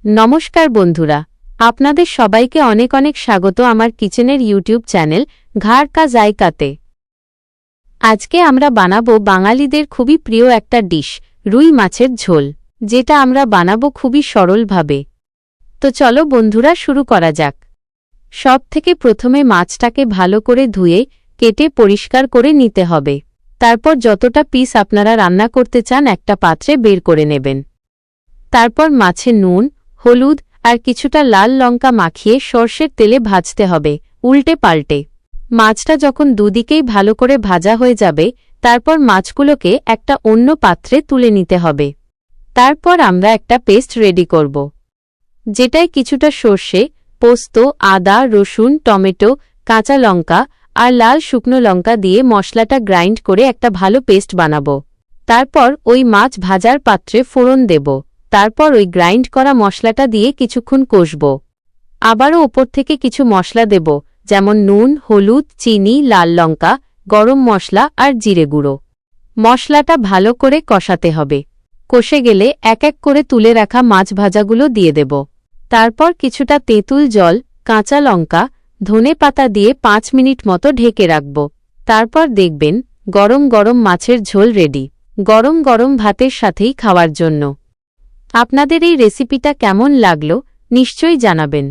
নমস্কার বন্ধুরা, আপনাদের সবাইকে অনেক অনেক স্বাগত আমার কিচেনের ইউটিউব চ্যানেল ঘর কা জায়কাতে। আজকে আমরা বানাবো বাঙালিদের খুবই প্রিয় একটা ডিশ, রুই মাছের ঝোল, যেটা আমরা বানাবো খুবই সরলভাবে। তো চলো বন্ধুরা শুরু করা যাক। সব থেকে প্রথমে মাছটাকে ভালো করে ধুয়ে কেটে পরিষ্কার করে নিতে হবে। তারপর যতটা পিস আপনারা রান্না করতে চান একটা পাত্রে বের করে নেবেন। তারপর মাছে নুন, হলুদ আর কিছুটা লাল লঙ্কা মাখিয়ে সর্ষের তেলে ভাজতে হবে, উল্টে পাল্টে। মাছটা যখন দুদিকেই ভালো করে ভাজা হয়ে যাবে, তারপর মাছগুলোকে একটা অন্য পাত্রে তুলে নিতে হবে। তারপর আমরা একটা পেস্ট রেডি করব, যেটায় কিছুটা সর্ষে, পোস্ত, আদা, রসুন, টমেটো, কাঁচা লঙ্কা আর লাল শুকনো লঙ্কা দিয়ে মশলাটা গ্রাইন্ড করে একটা ভালো পেস্ট বানাবো। তারপর ওই মাছ ভাজার পাত্রে ফোড়ন দেব। তারপর ওই গ্রাইন্ড করা মশলাটা দিয়ে কিছুক্ষণ কষব। আবারও ওপর থেকে কিছু মশলা দেব, যেমন নুন, হলুদ, চিনি, লাল লঙ্কা, গরম মশলা আর জিরে গুঁড়ো। মশলাটা ভালো করে কষাতে হবে। কষে গেলে এক এক করে তুলে রাখা মাছ ভাজাগুলো দিয়ে দেব। তারপর কিছুটা তেঁতুল জল, কাঁচা লঙ্কা, ধনে পাতা দিয়ে 5 মিনিট মতো ঢেকে রাখব। তারপর দেখবেন গরম গরম মাছের ঝোল রেডি, গরম গরম ভাতের সাথেই খাওয়ার জন্য। আপনাদের এই রেসিপিটা কেমন লাগলো নিশ্চয়ই জানাবেন।